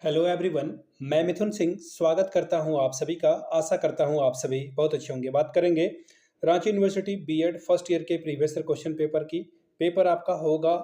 Hello everyone. मैं मिथुन सिंह स्वागत करता हूं आप सभी का। आशा करता हूं आप सभी बहुत अच्छे होंगे। बात करेंगे Ranchi university B Ed first year के प्रीवियस ईयर क्वेश्चन पेपर की। पेपर आपका होगा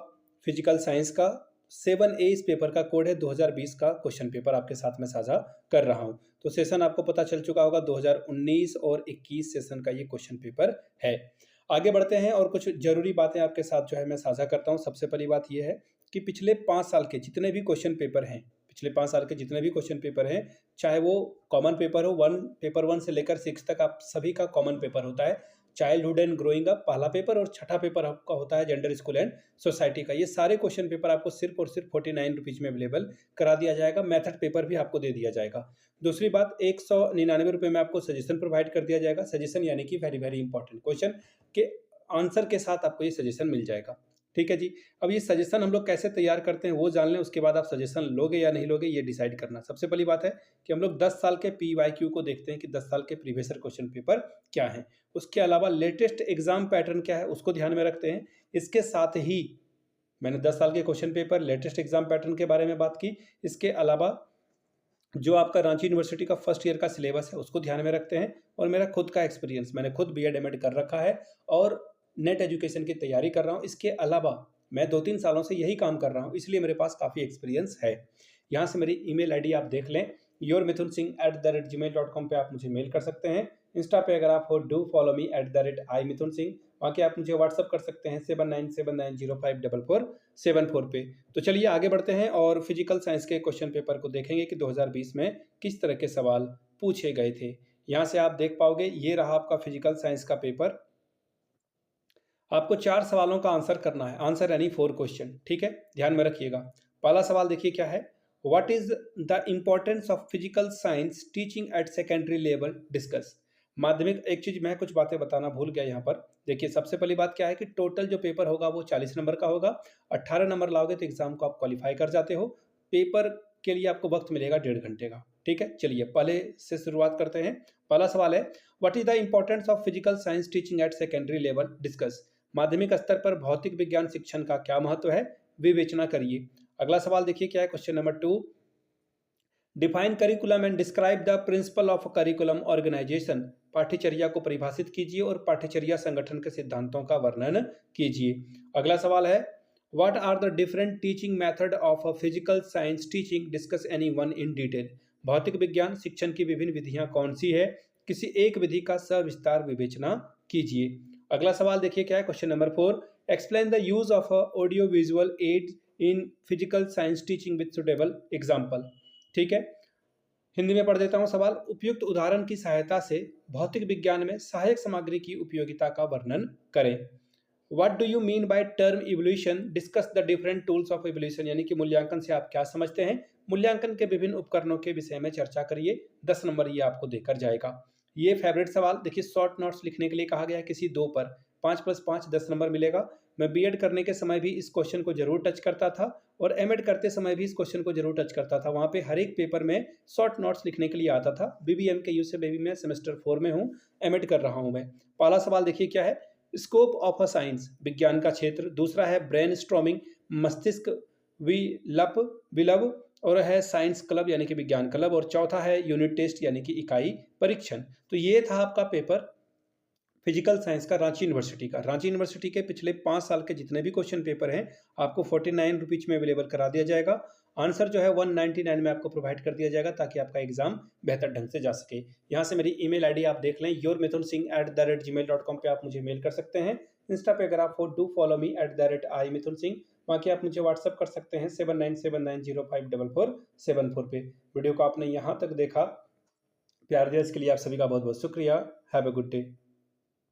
फिजिकल साइंस का 7A। इस पेपर का कोड है 2020 का क्वेश्चन पेपर आपके साथ में साझा कर रहा हूं। तो सेशन आपको पता चल चुका होगा 2019 और 21 सेशन का ये क्वेश्चन पेपर है। आगे बढ़ते हैं और कुछ जरूरी बातें आपके साथ जो है मैं साझा करता हूं। सबसे पहली बात यह है कि पिछले 5 साल के जितने भी क्वेश्चन पेपर हैं, पिछले 5 साल के जितने भी क्वेश्चन पेपर हैं, चाहे वो कॉमन पेपर हो, पेपर 1 से लेकर 6 तक आप सभी का कॉमन पेपर होता है। चाइल्डहुड एंड ग्रोइंग अप पहला पेपर और छठा पेपर आपका होता है जेंडर स्कूल एंड सोसाइटी का। ये सारे क्वेश्चन पेपर आपको सिर्फ और सिर्फ 49 रुपीज में अवेलेबल करा दिया जाएगा। मेथड पेपर भी आपको दे दिया जाएगा। दूसरी बात, 199 रुपये में आपको सजेशन प्रोवाइड कर दिया जाएगा। सजेशन यानी कि वेरी वेरी इंपॉर्टेंट क्वेश्चन के आंसर के साथ आपको ये सजेशन मिल जाएगा। ठीक है जी। अब ये सजेशन हम लोग कैसे तैयार करते हैं वो जान लें, उसके बाद आप सजेशन लोगे या नहीं लोगे ये डिसाइड करना। सबसे पहली बात है कि हम लोग 10 साल के PYQ को देखते हैं कि 10 साल के प्रीवियस ईयर क्वेश्चन पेपर क्या है। उसके अलावा लेटेस्ट एग्जाम पैटर्न क्या है उसको ध्यान में रखते हैं। इसके साथ ही मैंने 10 साल के question paper, latest exam pattern के बारे में बात की। इसके अलावा जो आपका रांची यूनिवर्सिटी का फर्स्ट ईयर का सिलेबस है उसको ध्यान में रखते हैं। और मेरा खुद का एक्सपीरियंस, मैंने खुद BEd MAd कर रखा है और नेट एजुकेशन की तैयारी कर रहा हूँ। इसके अलावा मैं 2-3 सालों से यही काम कर रहा हूँ, इसलिए मेरे पास काफ़ी एक्सपीरियंस है। यहाँ से मेरी ईमेल आईडी आप देख लें, yourmithunsinh@gmail.com पे आप मुझे मेल कर सकते हैं। इंस्टा पे अगर आप हो डू फॉलो मी @imithunsinh। बाकी आप मुझे व्हाट्सअप कर सकते हैं 7979054474 पे। तो चलिए आगे बढ़ते हैं और फिजिकल साइंस के क्वेश्चन पेपर को देखेंगे कि 2020 में किस तरह के सवाल पूछे गए थे। यहाँ से आप देख पाओगे, ये रहा आपका फिजिकल साइंस का पेपर। आपको 4 सवालों का आंसर करना है, आंसर यानी 4 क्वेश्चन। ठीक है, ध्यान में रखिएगा। पहला सवाल देखिए क्या है, what is the importance of physical science teaching eight secondary level discuss. माध्यमिक, एक चीज मैं कुछ बातें बताना भूल गया यहाँ पर। देखिए सबसे पहली बात क्या है कि टोटल जो पेपर होगा वो 40 नंबर का होगा। 18 नंबर लाओगे तो एग्जाम को आप क्वालिफाई कर जाते हो। पेपर के लिए आपको वक्त मिलेगा 1.5 घंटे का। ठीक है, चलिए पहले से शुरुआत करते हैं। पहला सवाल है, what is the importance of physical science teaching eight secondary level discuss. माध्यमिक स्तर पर भौतिक विज्ञान शिक्षण का क्या महत्व है, विवेचना करिए। अगला सवाल देखिए क्या है, question number 2, define curriculum and describe the principle of curriculum organisation. पाठ्यचर्या को परिभाषित कीजिए और पाठ्यचर्या संगठन के सिद्धांतों का वर्णन कीजिए। अगला सवाल है, what are the different teaching method of physical science teaching, discuss any one in detail. भौतिक विज्ञान शिक्षण की विभिन्न विधियां कौन सी है, किसी एक विधि का सविस्तार विवेचना कीजिए। अगला सवाल देखिए क्या है, question number 4, explain the use of audio visual add in physical science teaching with suitable example. ठीक है, हिंदी में पढ़ देता हूं सवाल। उपयुक्त उदाहरण की सहायता से भौतिक विज्ञान में सहायक सामग्री की उपयोगिता का वर्णन करें। What do you mean by term evolution, discuss the different tools of evolution. यानी कि मूल्यांकन से आप क्या समझते हैं, मूल्यांकन के विभिन्न उपकरणों के विषय में चर्चा करिए। 10 नंबर ये आपको देकर जाएगा। ये फेवरेट सवाल देखिए, शॉर्ट नोट्स लिखने के लिए कहा गया है किसी 2 पर 5 + 5 10 नंबर मिलेगा। मैं BEd करने के समय भी इस क्वेश्चन को जरूर टच करता था और MAd करते समय भी इस क्वेश्चन को जरूर टच करता था। वहाँ पे हर एक पेपर में शॉर्ट नोट्स लिखने के लिए आता था। BBMKU से भी मैं सेमेस्टर 4 में हूँ, MAD कर रहा हूँ मैं। पहला सवाल देखिए क्या है, स्कोप ऑफ अ साइंस, विज्ञान का क्षेत्र। दूसरा है ब्रेन स्ट्रॉमिंग, मस्तिष्क विलव और है साइंस क्लब यानी कि विज्ञान क्लब। और चौथा है यूनिट टेस्ट यानी कि इकाई परीक्षण। तो ये था आपका पेपर फिजिकल साइंस का रांची यूनिवर्सिटी का। रांची यूनिवर्सिटी के पिछले 5 साल के जितने भी क्वेश्चन पेपर हैं आपको 49 रुपीज में अवेलेबल करा दिया जाएगा। आंसर जो है 199 में आपको प्रोवाइड कर दिया जाएगा ताकि आपका एग्जाम बेहतर ढंग से जा सके। यहाँ से मेरी ईमेल आईडी आप देख लें, yourmithunsinh@gmail.com पे आप मुझे मेल कर सकते हैं। इंस्टा पे अगर आप हो डू फॉलो मी @imithunsinh। बाकी आप मुझे व्हाट्सअप कर सकते हैं 7979054474 पे। वीडियो को आपने यहाँ तक देखा, प्यार दिया इसके लिए आप सभी का बहुत बहुत शुक्रिया। Have a good day.